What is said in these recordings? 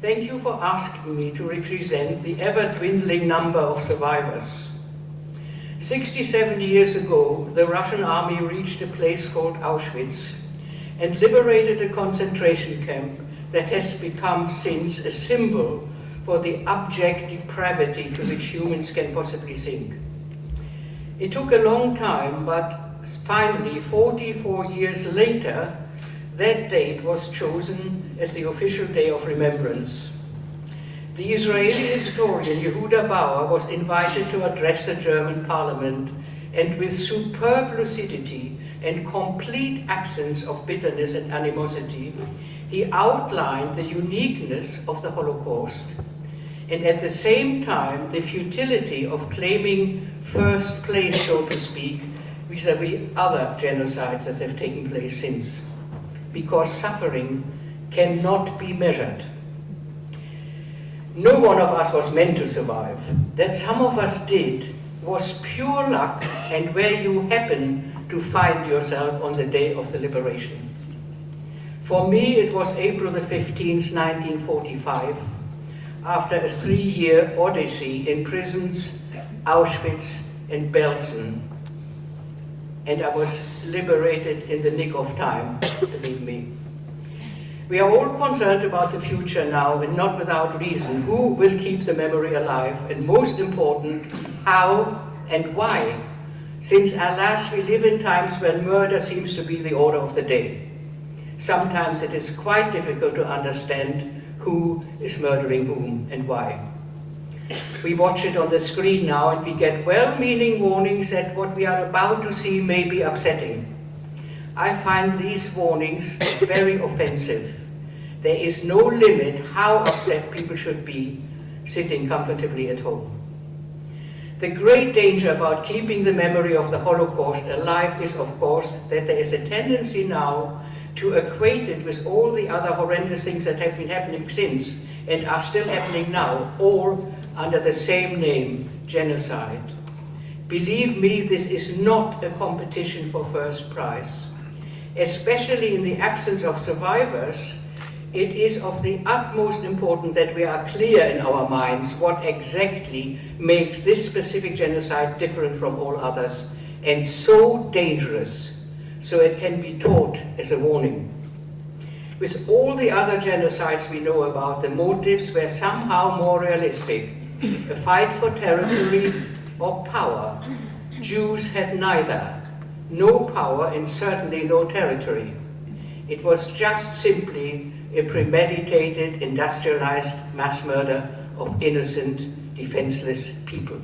Thank you for asking me to represent the ever-dwindling number of survivors. 67 years ago, the Russian army reached a place called Auschwitz and liberated a concentration camp that has become since a symbol for the abject depravity to which humans can possibly sink. It took a long time, but finally, 44 years later, that date was chosen as the official day of remembrance. The Israeli historian Yehuda Bauer was invited to address the German parliament, and with superb lucidity and complete absence of bitterness and animosity, he outlined the uniqueness of the Holocaust, and at the same time the futility of claiming first place, so to speak, vis-à-vis other genocides that have taken place since, because suffering cannot be measured. No one of us was meant to survive. That some of us did was pure luck, and where you happen to find yourself on the day of the liberation. For me, it was April the 15th, 1945, after a 3-year odyssey in prisons, Auschwitz and Belsen. And I was liberated in the nick of time, believe me. We are all concerned about the future now, and not without reason. Who will keep the memory alive? And most important, how and why? Since, alas, we live in times when murder seems to be the order of the day. Sometimes it is quite difficult to understand who is murdering whom and why. We watch it on the screen now, and we get well-meaning warnings that what we are about to see may be upsetting. I find these warnings very offensive. There is no limit how upset people should be sitting comfortably at home. The great danger about keeping the memory of the Holocaust alive is, of course, that there is a tendency now to equate it with all the other horrendous things that have been happening since and are still happening now, all under the same name, genocide. Believe me, this is not a competition for first prize. Especially in the absence of survivors, it is of the utmost importance that we are clear in our minds what exactly makes this specific genocide different from all others and so dangerous, so it can be taught as a warning. With all the other genocides we know about, the motives were somehow more realistic, a fight for territory or power. Jews had neither, no power and certainly no territory. It was just simply a premeditated, industrialized mass murder of innocent, defenseless people.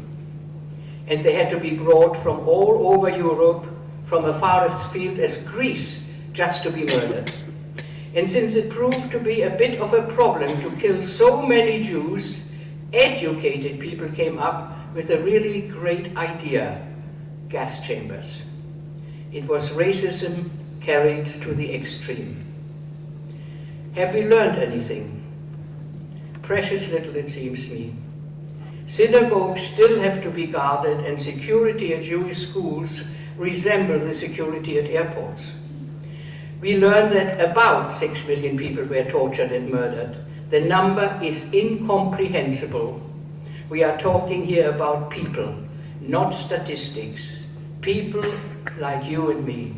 And they had to be brought from all over Europe, from as far afield as Greece, just to be murdered. And since it proved to be a bit of a problem to kill so many Jews, educated people came up with a really great idea: gas chambers. It was racism carried to the extreme. Have we learned anything? Precious little, it seems me. Synagogues still have to be guarded, and security at Jewish schools resemble the security at airports. We learned that about 6 million people were tortured and murdered. The number is incomprehensible. We are talking here about people, not statistics. People like you and me.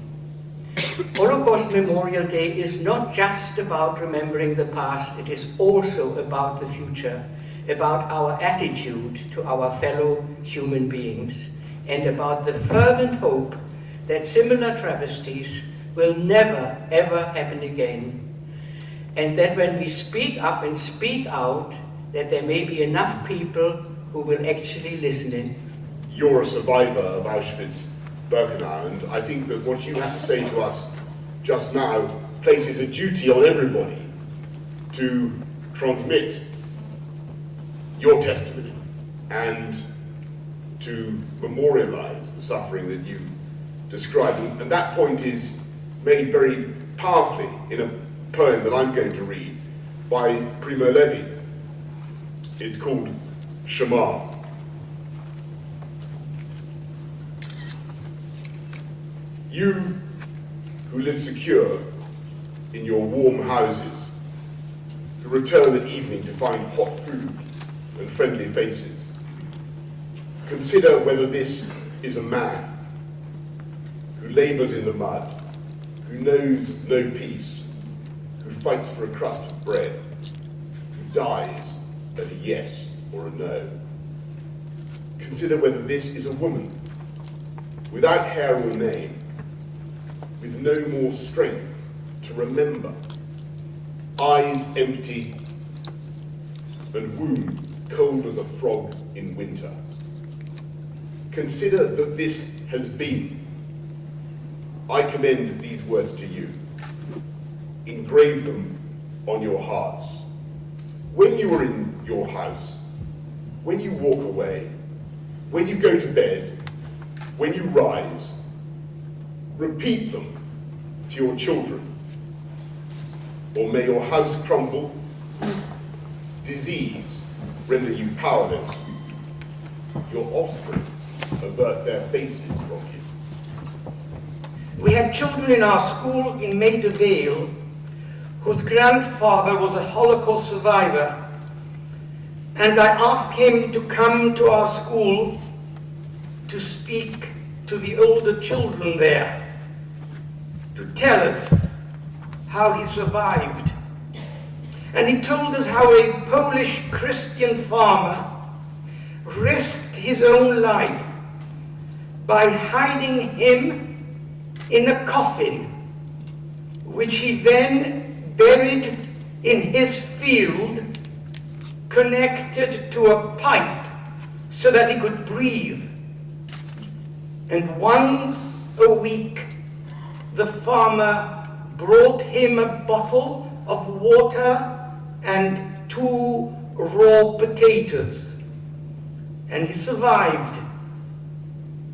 Holocaust Memorial Day is not just about remembering the past, it is also about the future, about our attitude to our fellow human beings, and about the fervent hope that similar travesties will never, ever happen again. And that when we speak up and speak out, that there may be enough people who will actually listen in. You're a survivor of Auschwitz-Birkenau, and I think that what you had to say to us just now places a duty on everybody to transmit your testimony and to memorialize the suffering that you described. And that point is made very powerfully in a poem that I'm going to read by Primo Levi. It's called Shema. You who live secure in your warm houses, who return at evening to find hot food and friendly faces. Consider whether this is a man who labours in the mud, who knows no peace, who fights for a crust of bread, who dies at a yes or a no. Consider whether this is a woman, without hair or name, with no more strength to remember, eyes empty, and womb cold as a frog in winter. Consider that this has been. I commend these words to you. Engrave them on your hearts. When you are in your house, when you walk away, when you go to bed, when you rise, repeat them to your children. Or may your house crumble, disease render you powerless, your offspring avert their faces from you. We had children in our school in Maida Vale whose grandfather was a Holocaust survivor, and I asked him to come to our school to speak to the older children there, to tell us how he survived. And he told us how a Polish Christian farmer risked his own life by hiding him in a coffin, which he then buried in his field, connected to a pipe so that he could breathe. And once a week, the farmer brought him a bottle of water and 2 raw potatoes. And he survived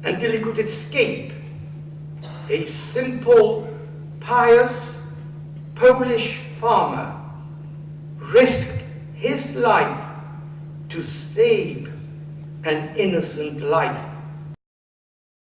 until he could escape. A simple, pious Polish farmer risked his life to save an innocent life.